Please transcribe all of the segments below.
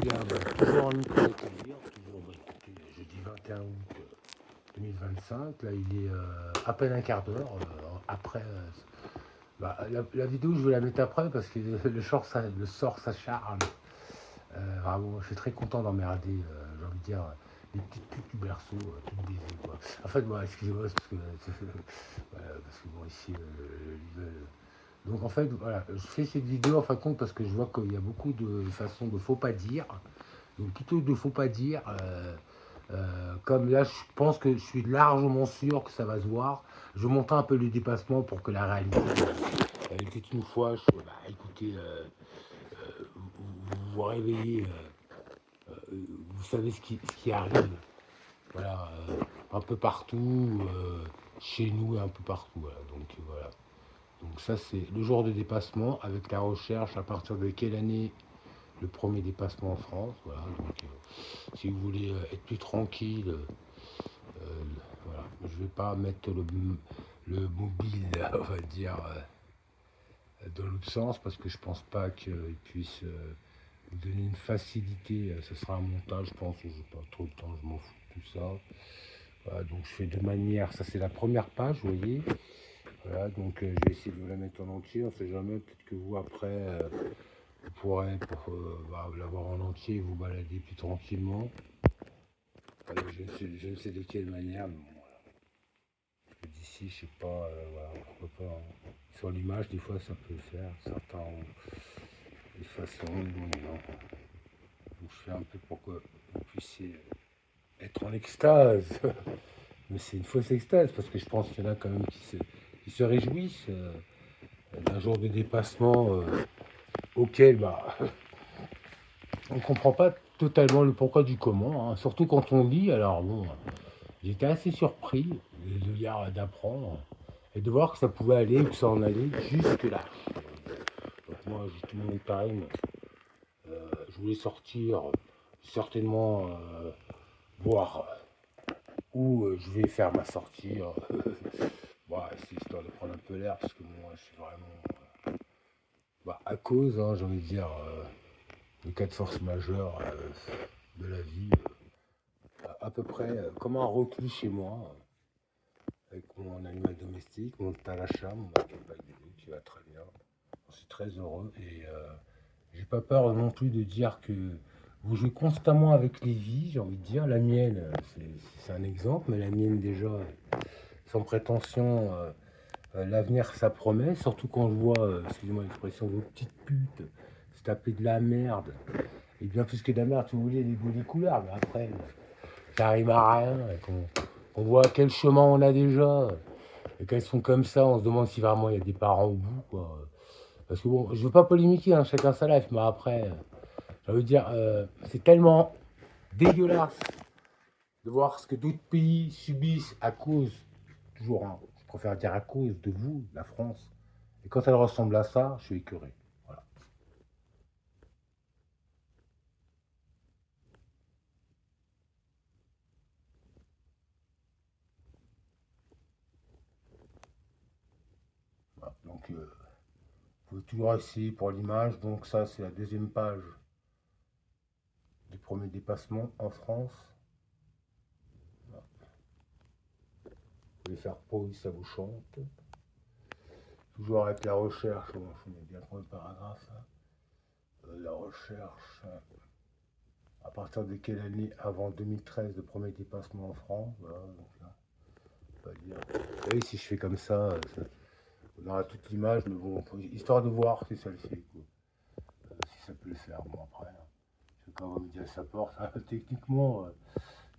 bien, toujours en Italie, toujours jeudi 21 août 2025. Là, il est à peine un quart d'heure après. La vidéo, je vais la mettre après parce que le sort s'acharne. Vraiment, je suis très content d'emmerder, j'ai envie de dire, les petites putes du berceau, toutes baisées, quoi. En fait, moi, excusez-moi, c'est parce que, voilà, parce que bon, ici, donc en fait, voilà, je fais cette vidéo en fin de compte parce que je vois qu'il y a beaucoup de façons de faut pas dire. Donc plutôt de faut pas dire, comme là je pense que je suis largement sûr que ça va se voir, je monte un peu le dépassement pour que la réalité, était une fois, écoutez, vous vous réveillez, vous savez ce qui arrive, voilà, un peu partout, chez nous et un peu partout, voilà. Voilà. Donc ça c'est le jour de dépassement avec la recherche à partir de quelle année le premier dépassement en France. Voilà. Donc si vous voulez être plus tranquille, voilà. Je ne vais pas mettre le mobile, on va dire, dans l'autre sens parce que je pense pas qu'il puisse vous donner une facilité. Ce sera un montage, je pense, je n'ai pas trop le temps, je m'en fous de tout ça. Voilà, donc je fais de manière, ça c'est la première page, vous voyez. Voilà, donc je vais essayer de vous la mettre en entier, on sait jamais, peut-être que vous après, vous pourrez l'avoir en entier et vous balader plus tranquillement. Voilà, je ne sais de quelle manière, mais bon, voilà. D'ici, je sais pas, voilà, pourquoi pas. Hein. Sur l'image, des fois, ça peut le faire. Certains ont des façons, non. Donc, je fais un peu pour que vous puissiez être en extase. Mais c'est une fausse extase, parce que je pense qu'il y en a quand même qui se réjouissent d'un jour de dépassement auquel on ne comprend pas totalement le pourquoi du comment. Hein. Surtout quand on lit, alors bon, j'étais assez surpris de lire, d'apprendre et de voir que ça pouvait aller, que ça en allait jusque là. Donc moi, j'ai tout mon time. Je voulais sortir, certainement voir où je vais faire ma sortie. Bon, c'est histoire de prendre un peu l'air parce que moi, je suis vraiment à cause, hein, j'ai envie de dire, le cas de force majeure de la vie, à peu près comme un reclus chez moi. Avec mon animal domestique, mon talacha, mon bakabagulu, qui va très bien. Je suis très heureux et j'ai pas peur non plus de dire que vous jouez constamment avec les vies, j'ai envie de dire. La mienne, c'est un exemple, mais la mienne déjà, sans prétention, l'avenir ça promet, surtout quand je vois, excusez-moi l'expression, vos petites putes se taper de la merde. Et bien plus que de la merde, si vous voulez, les couleurs, mais après, ça arrive à rien. On voit quel chemin on a déjà. Et quand elles sont comme ça, on se demande si vraiment il y a des parents au bout, quoi. Parce que bon, je veux pas polémiquer, hein, chacun sa life, mais après, j'ai envie de dire, c'est tellement dégueulasse de voir ce que d'autres pays subissent à cause, toujours, hein, je préfère dire à cause de vous, la France. Et quand elle ressemble à ça, je suis écœuré. Voilà. Voilà. Donc, vous pouvez toujours essayer pour l'image. Donc ça, c'est la deuxième page du premier dépassement en France. Vous pouvez faire pause, ça vous chante. Toujours avec la recherche, bon, je mets bien trop le paragraphe. Hein. La recherche, à partir de quelle année avant 2013 le premier dépassement en France, voilà, donc là, on va dire. Vous voyez, si je fais comme ça, on aura toute l'image, mais bon, histoire de voir si ça le fait, quoi. Si ça peut le faire, bon après, hein. Je vais quand même dire sa porte, hein. Techniquement,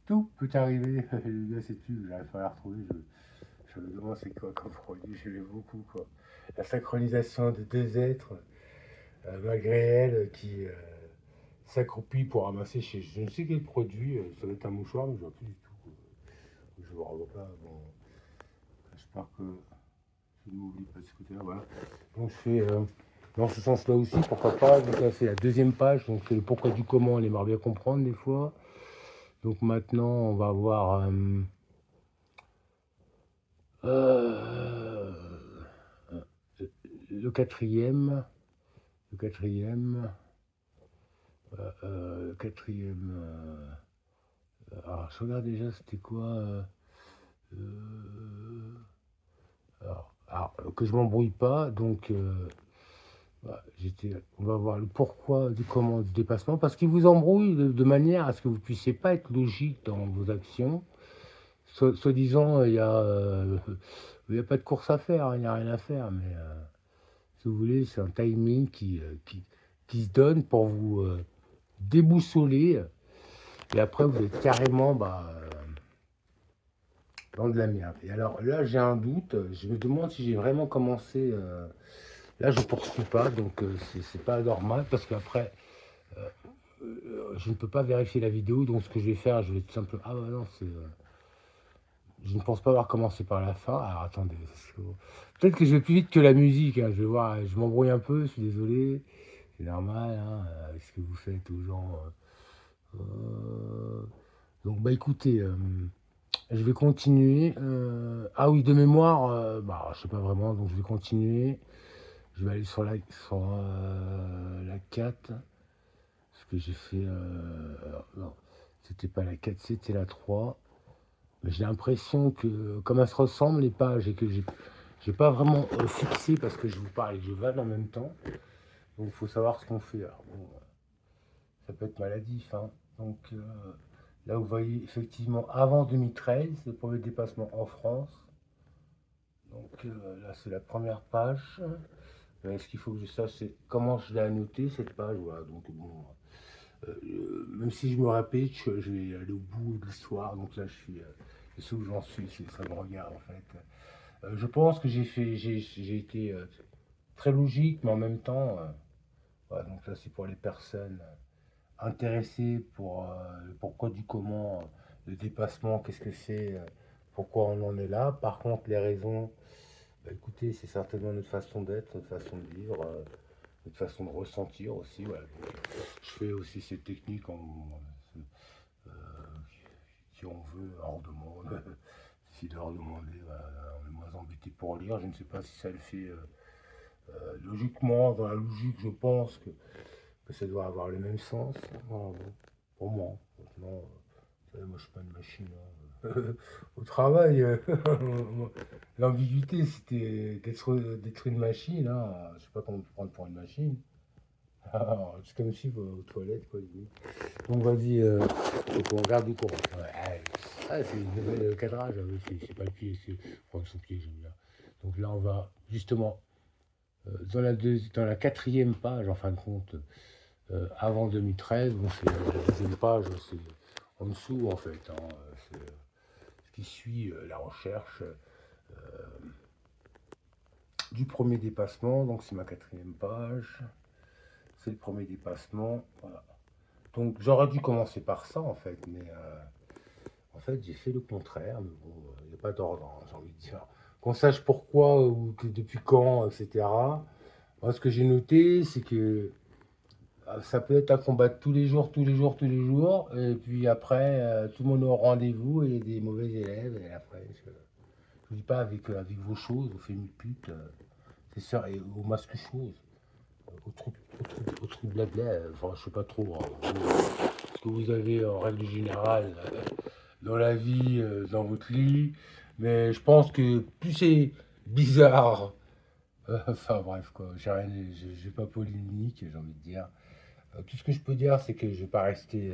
tout peut arriver. Les gars, c'est tu, j'arrive pas à la retrouver, je me demande c'est quoi comme produit, je l'ai beaucoup, quoi. La synchronisation de deux êtres, malgré elle, qui s'accroupit pour ramasser chez je ne sais quel produit, ça doit être un mouchoir, mais je vois plus du tout. Je ne me revois pas. Bon, j'espère que je ne m'oublie pas de ce côté-là. Voilà. Donc je fais dans ce sens-là aussi, pourquoi pas. Donc là, c'est la deuxième page, donc c'est le pourquoi du comment, on aimerait bien comprendre des fois. Donc maintenant, on va voir euh, le quatrième. Le quatrième. Quatrième. Alors, je regarde déjà, c'était quoi euh, alors, que je m'embrouille pas, donc on va voir le pourquoi du comment du dépassement, parce qu'il vous embrouille de manière à ce que vous puissiez pas être logique dans vos actions. Soi-disant, il y a pas de course à faire, il n'y a rien à faire, mais si vous voulez, c'est un timing qui se donne pour vous déboussoler, et après vous êtes carrément dans de la merde. Et alors là, j'ai un doute, je me demande si j'ai vraiment commencé. Là, je poursuis pas, donc c'est pas normal, parce qu'après, je ne peux pas vérifier la vidéo, donc ce que je vais faire, je vais tout simplement. Ah ouais, non, c'est. Je ne pense pas avoir commencé par la fin. Alors attendez, peut-être que je vais plus vite que la musique, hein. Je vais voir, je m'embrouille un peu, je suis désolé. C'est normal, hein, avec ce que vous faites aux gens. Donc bah écoutez, je vais continuer. Ah oui, de mémoire, je sais pas vraiment, donc je vais continuer. Je vais aller sur la 4. Parce que j'ai fait. Non, c'était pas la 4, c'était la 3. Mais j'ai l'impression que, comme elles se ressemblent, les pages, et que j'ai pas vraiment fixé parce que je vous parle et que je vanne en même temps. Donc il faut savoir ce qu'on fait. Alors, bon, ça peut être maladif, hein. Donc là, vous voyez effectivement avant 2013, le premier dépassement en France. Donc là, c'est la première page. Ce qu'il faut que je sache, c'est comment je l'ai annotée, cette page. Voilà. Donc bon, même si je me répète, je vais aller au bout de l'histoire. Donc là, je sais où j'en suis, ça me regarde en fait. Je pense que j'ai été très logique, mais en même temps, voilà, donc là c'est pour les personnes intéressées pour le pourquoi du comment, le dépassement, qu'est-ce que c'est, pourquoi on en est là. Par contre, les raisons, écoutez, c'est certainement notre façon d'être, notre façon de vivre, notre façon de ressentir aussi. Voilà. Donc, je fais aussi ces techniques euh, si on veut, hors de monde. Si de leur demander, voilà, on est moins embêté pour lire. Je ne sais pas si ça le fait logiquement, dans la logique, je pense que ça doit avoir le même sens. Voilà, bon, pour moi. Maintenant, vous savez, moi je suis pas une machine, hein. Au travail, l'ambiguïté c'était d'être une machine, hein. Je sais pas comment te prendre pour une machine. C'est comme si aux toilettes, quoi. Donc vas-y, donc on regarde du courant. Ouais, c'est une nouvelle cadrage, hein, c'est pas le pied, c'est prendre son pied, j'aime bien. Donc là, on va justement dans la quatrième page, en fin de compte, avant 2013, bon, c'est la deuxième page, c'est en dessous, en fait, hein, c'est ce qui suit la recherche du premier dépassement. Donc c'est ma quatrième page, c'est le premier dépassement. Voilà. Donc j'aurais dû commencer par ça, en fait, mais en fait, j'ai fait le contraire, mais bon, il n'y a pas d'ordre, hein, j'ai envie de dire. Qu'on sache pourquoi, ou depuis quand, etc. Moi, ce que j'ai noté, c'est que ça peut être un combat de tous les jours, tous les jours, tous les jours. Et puis après, tout le monde est au rendez-vous et il y a des mauvais élèves. Et après, je ne dis pas avec vos choses, vos fémiputes, c'est ça, et au masque chose, au truc blabla, enfin, je sais pas trop, hein, ce que vous avez en règle générale dans la vie, dans votre lit. Mais je pense que plus c'est bizarre, enfin bref, quoi, j'ai pas polémique, j'ai envie de dire. Tout ce que je peux dire, c'est que je vais pas rester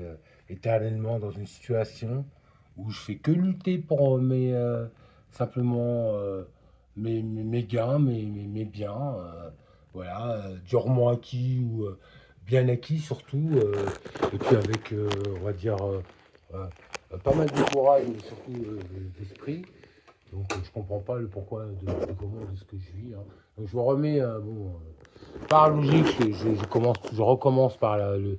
éternellement dans une situation où je fais que lutter pour simplement mes gains, mes biens, voilà, durement acquis ou bien acquis surtout, et puis avec, on va dire, pas mal de courage, mais surtout d'esprit. Donc je comprends pas le pourquoi de comment de ce que je vis, hein. Donc je me remets, par logique, je recommence par le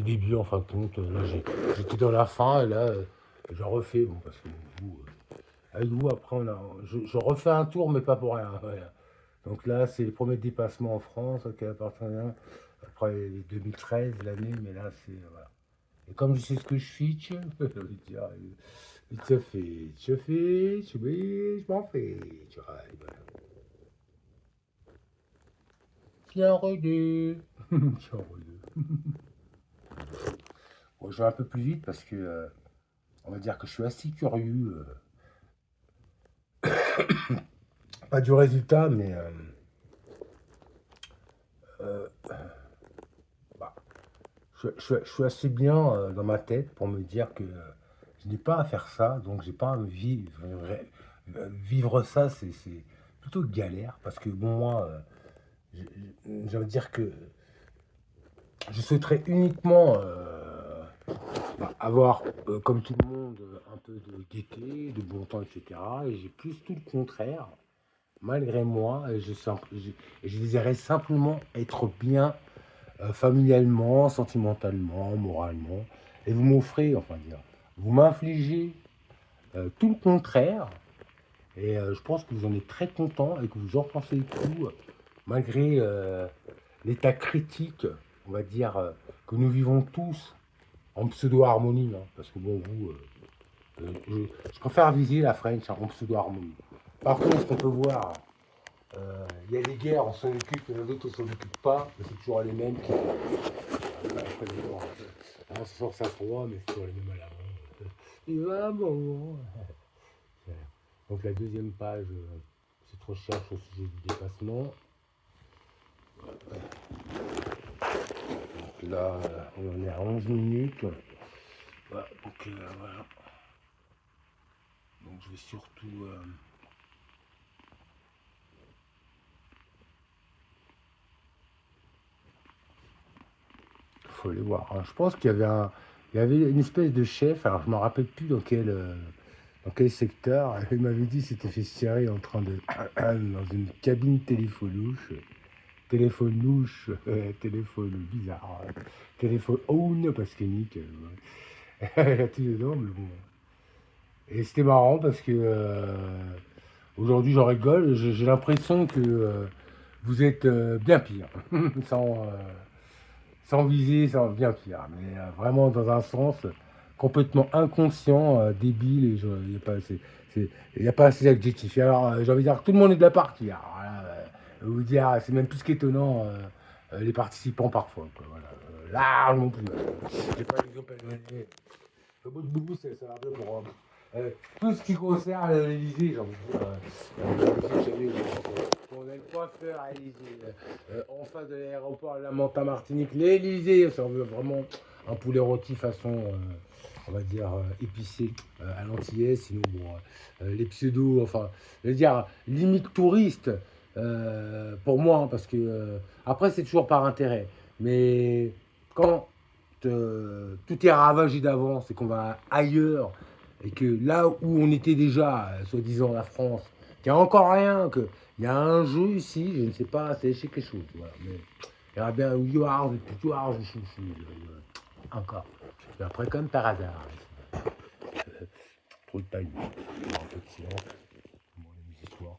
début, en fin de compte. Là, j'étais dans la fin, et là, je refais, bon, parce que avec vous, après, je refais un tour, mais pas pour rien. Voilà. Donc là, c'est le premier dépassement en France, qui appartient après 2013, l'année, mais là, c'est, voilà. Et comme je sais ce que je fiche, je veux dire, je m'en fais, tu vois, et voilà. Tiens, redé. Tiens, redé. Bon, je vais un peu plus vite parce que on va dire que je suis assez curieux, pas du résultat, mais euh, bah, je suis assez bien dans ma tête pour me dire que je n'ai pas à faire ça, donc j'ai pas à vivre ça, c'est plutôt galère parce que bon, moi, j'ai envie de dire que je souhaiterais uniquement avoir, comme tout le monde, un peu de gaieté, de bon temps, etc. Et j'ai plus tout le contraire, malgré moi. Et je désirais simplement être bien familialement, sentimentalement, moralement. Et vous m'offrez, enfin dire, vous m'infligez tout le contraire. Et je pense que vous en êtes très content et que vous en pensez tout, malgré l'état critique, on va dire, que nous vivons tous en pseudo-harmonie, hein, parce que bon, vous, je préfère viser la French en pseudo-harmonie. Par contre, ce qu'on peut voir, il y a des guerres, on s'en occupe, et d'autres, on s'en occupe pas, mais c'est toujours les mêmes qui. On se force à trois, mais c'est toujours les mêmes à la fin. Il va bon. Donc la deuxième page, cette recherche au sujet du dépassement. Donc là, on en est à 11 minutes. Voilà, donc voilà. Donc je vais surtout. Faut aller voir, hein. Je pense qu'il y avait il y avait une espèce de chef. Alors je me rappelle plus dans quel secteur. Il m'avait dit qu'il s'était fait serrer en train de dans une cabine téléphone louche, téléphone bizarre, téléphone own parce que Nick, elle a tout dedans, mais bon. Et c'était marrant parce que aujourd'hui j'en rigole. J'ai l'impression que vous êtes bien pire, sans sans viser, sans bien pire, mais vraiment dans un sens complètement inconscient, débile, et il n'y a pas assez, y a pas assez d'adjectifs. Et alors, j'ai envie de dire que tout le monde est de la partie. Alors, voilà, vous dire, c'est même plus qu'étonnant, les participants parfois, quoi, voilà. Largement plus. J'ai pas l'exemple à donner. Le bout de boubou, ça va bien pour tout ce qui concerne l'Elysée, j'ai envie de dire. On a le coiffeur à l'Elysée. En face de l'aéroport Lamentin-Martinique, l'Elysée, ça veut vraiment un poulet rôti façon, on va dire, épicé à l'antillaise. Sinon, bon, les pseudos, enfin, je veux dire, limite touriste pour moi, hein, parce que après, c'est toujours par intérêt. Mais quand tout est ravagé d'avance et qu'on va ailleurs, et que là où on était déjà, soi-disant la France, qu'il n'y a encore rien, qu'il y a un jeu ici, je ne sais pas, c'est quelque chose. Voilà. Mais il y aura bien You Are, You Are, encore. Et après, comme par hasard, trop de taille, un peu de silence, bon, les musiques soirs.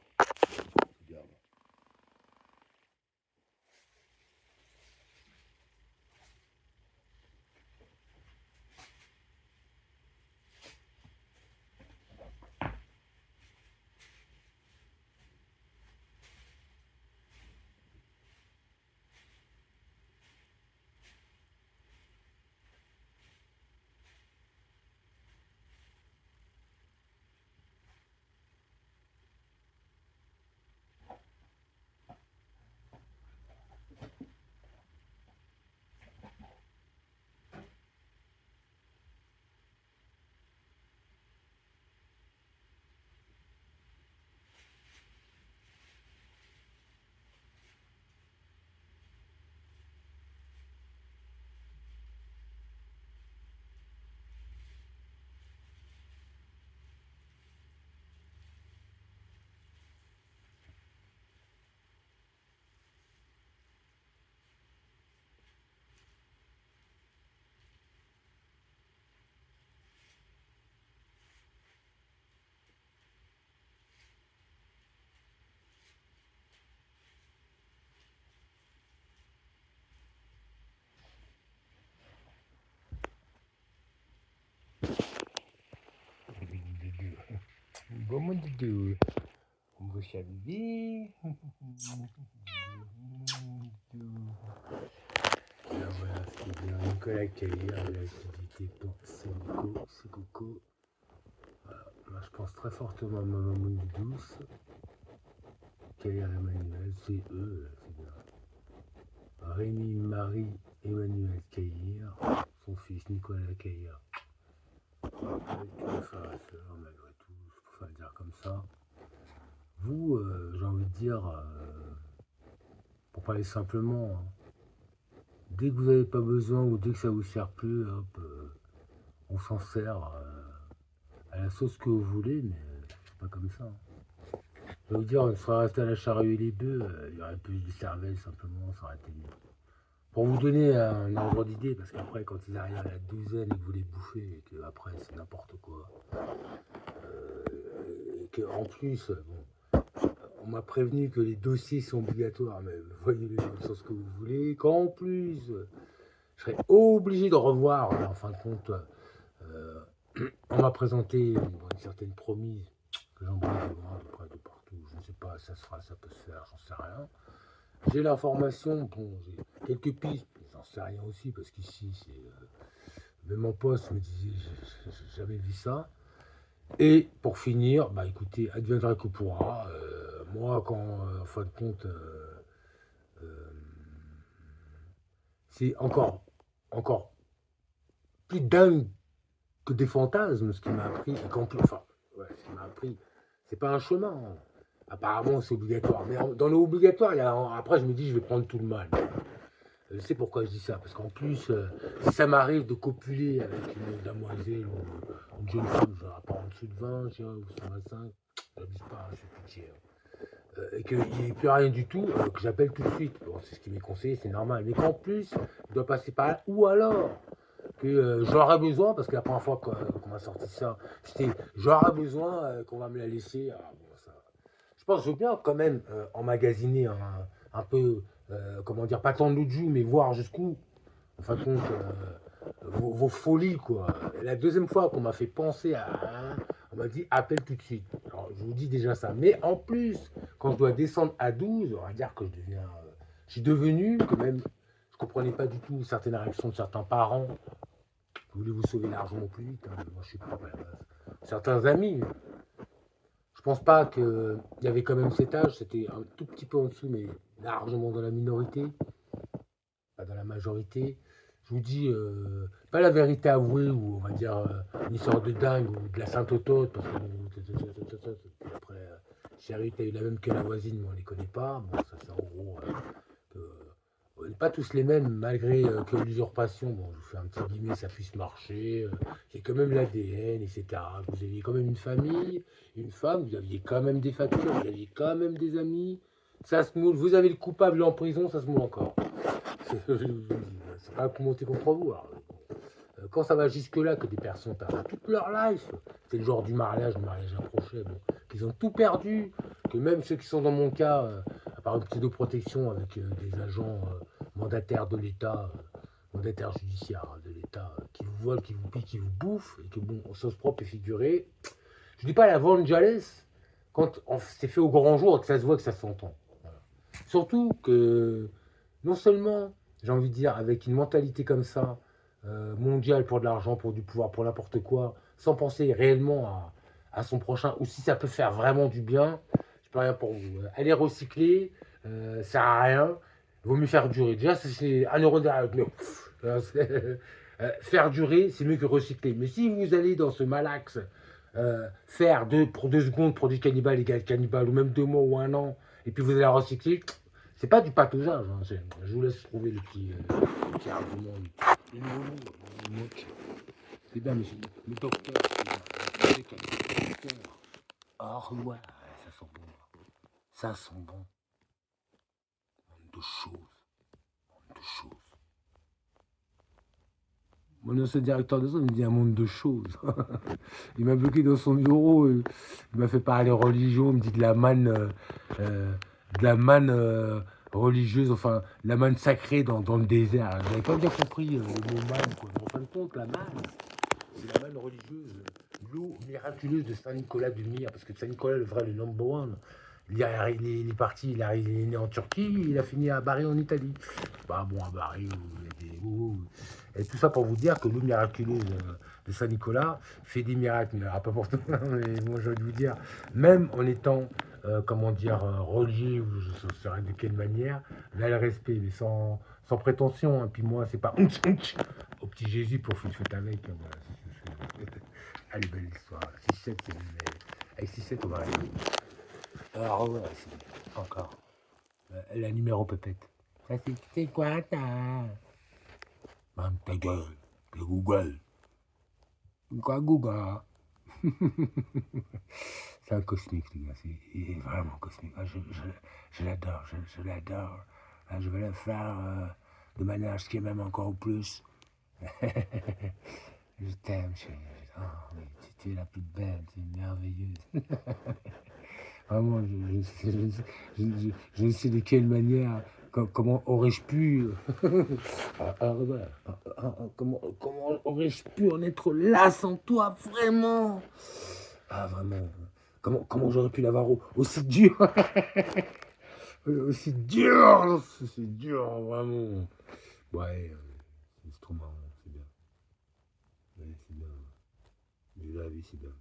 Comment dit on va s'amuser. Voilà, Nicolas Caillère, l'activité pour Coco. Voilà. Moi, je pense très fortement à Maman Mouni Douce. Caillère Emmanuel, c'est eux, c'est bien. Rémi Marie Emmanuel Caillère, son fils Nicolas Caillère. Avec tous les frères et sœurs, malgré tout, je préfère le dire comme ça. Vous, j'ai envie de dire, pour parler simplement, hein, dès que vous n'avez pas besoin ou dès que ça vous sert plus, hop, on s'en sert à la sauce que vous voulez, mais c'est pas comme ça. Hein. Je veux vous dire, on serait resté à la charrue et les bœufs, il y aurait plus de cervelle simplement, ça aurait été mieux. Pour vous donner un ordre d'idée, parce qu'après, quand ils arrivent à la douzaine et que vous les bouffez, et qu'après c'est n'importe quoi, et qu'en plus, bon, on m'a prévenu que les dossiers sont obligatoires, mais voyez-les dans le sens que vous voulez, qu'en plus, je serais obligé de revoir, en fin de compte, on m'a présenté une certaine promise que j'embrasse de loin, de près, de partout, je ne sais pas, ça se fera, ça peut se faire, j'en sais rien. J'ai l'information, bon, j'ai quelques pistes, j'en sais rien aussi, parce qu'ici, c'est. Même mon poste me disait, j'avais vu ça. Et pour finir, bah écoutez, adviendra que pourra. Moi, quand, en fin de compte, c'est encore plus dingue que des fantasmes, ce qui m'a appris, et qu'en plus, enfin, ouais, ce qui m'a appris, c'est pas un chemin. Hein. Apparemment, c'est obligatoire. Mais dans l'obligatoire, après, je me dis, je vais prendre tout le mal. Je sais pourquoi je dis ça, parce qu'en plus, si ça m'arrive de copuler avec une damoiselle ou une jeune femme, je pas en dessous de 20, je dirais, ou 125, j'abuse pas, je suis pitié. Et qu'il n'y ait plus rien du tout, que j'appelle tout de suite. Bon, c'est ce qui m'est conseillé, c'est normal. Mais qu'en plus, il doit passer par là, ou alors que j'aurai besoin, parce que la première fois qu'on m'a sorti ça, c'était j'aurai besoin qu'on va me la laisser. Ah, bon, ça, je pense que je veux bien quand même emmagasiner un peu, comment dire, pas tendre l'autre joue, mais voir jusqu'où, en fin de compte, vos folies, quoi. La deuxième fois qu'on m'a fait penser on m'a dit appelle tout de suite. Alors, je vous dis déjà ça. Mais en plus, quand je dois descendre à 12, on va dire que je deviens. Je suis devenu, que même, je comprenais pas du tout certaines réactions de certains parents. Vous voulez vous sauver l'argent plus vite. Hein, moi, je suis pas. Certains amis. Je pense pas qu'il y avait quand même cet âge. C'était un tout petit peu en dessous, mais largement dans la minorité, pas dans la majorité. Je vous dis, pas la vérité avouée, ou on va dire une histoire de dingue, ou de la sainte-autote, parce que après, Chérie, t'as eu la même que la voisine, mais on les connaît pas. Bon, ça c'est en gros, on n'est pas tous les mêmes, malgré que l'usurpation, bon, je vous fais un petit guillemet, ça puisse marcher, il y a quand même l'ADN, etc. Vous aviez quand même une famille, une femme, vous aviez quand même des factures, vous aviez quand même des amis. Ça se moule, vous avez le coupable en prison, ça se moule encore. C'est pas pour monter contre vous. Alors, quand ça va jusque-là, que des personnes perdent toute leur life, c'est le genre du mariage approché, bon, qu'ils ont tout perdu, que même ceux qui sont dans mon cas, à part une pseudo-protection avec des agents mandataires de l'État, mandataires judiciaires de l'État, qui vous volent, qui vous piquent, qui vous bouffent, et que bon, on sauce propre et figurée, je dis pas la vengeance quand c'est fait au grand jour et que ça se voit, que ça s'entend. Voilà. Surtout que, non seulement, j'ai envie de dire, avec une mentalité comme ça, mondiale pour de l'argent, pour du pouvoir, pour n'importe quoi, sans penser réellement à son prochain, ou si ça peut faire vraiment du bien, je peux rien pour vous. Allez recycler, ça sert à rien, il vaut mieux faire durer. Déjà, c'est 1 euro derrière, faire durer, c'est mieux que recycler. Mais si vous allez dans ce malaxe, faire pour 2 secondes produit cannibale égale cannibale, ou même 2 mois ou 1 an, et puis vous allez recycler, c'est pas du patausage. Hein, je vous laisse trouver le petit argument. Le nouveau mot, c'est bien, monsieur. Le docteur, c'est bien. Le docteur. Au revoir. Ça sent bon. Ça sent bon. De choses. De choses. Mon ancien directeur de son, il me dit un monde de choses. Il m'a bloqué dans son bureau. Il m'a fait parler religion. Il me dit de la manne religieuse, enfin, la manne sacrée dans le désert. J'avais pas bien compris le mot manne, quoi. En fin de compte, la manne, c'est la manne religieuse, l'eau miraculeuse de Saint-Nicolas de Myre, parce que Saint-Nicolas, le vrai, le number one, il est parti, il est né en Turquie, il a fini à Bari en Italie. Bah bon, à Bari, il y a des Et tout ça pour vous dire que le miraculeux de Saint-Nicolas fait des miracles. Alors, pas pour tout, mais moi j'ai envie de vous dire, même en étant, comment dire, religieux, ou je ne saurais de quelle manière, là le respect, mais sans prétention. Hein. Puis moi, c'est pas au petit Jésus pour faire une fête avec. Hein, voilà. Allez, belle histoire. 6-7, c'est avec 6-7, on va arriver. Alors, voilà, c'est encore la numéro pépette. Ça, c'est quoi, ta? Man, ta gueule, c'est Google. Quoi, Google? C'est un cosmique, les gars. Il est vraiment cosmique. Ah, je l'adore, je l'adore. Ah, je vais le faire de manière à ce qu'il m'aime encore plus. Je t'aime, chérie. Oh, mais tu es la plus belle, tu es merveilleuse. Vraiment, je ne sais de quelle manière, comment aurais-je pu, comment aurais-je pu en être là sans toi, vraiment? Ah, vraiment, comment j'aurais pu l'avoir aussi dur, aussi dur, vraiment. Ouais, c'est trop marrant, c'est bien. Ouais, c'est bien. Mais la vie, c'est bien.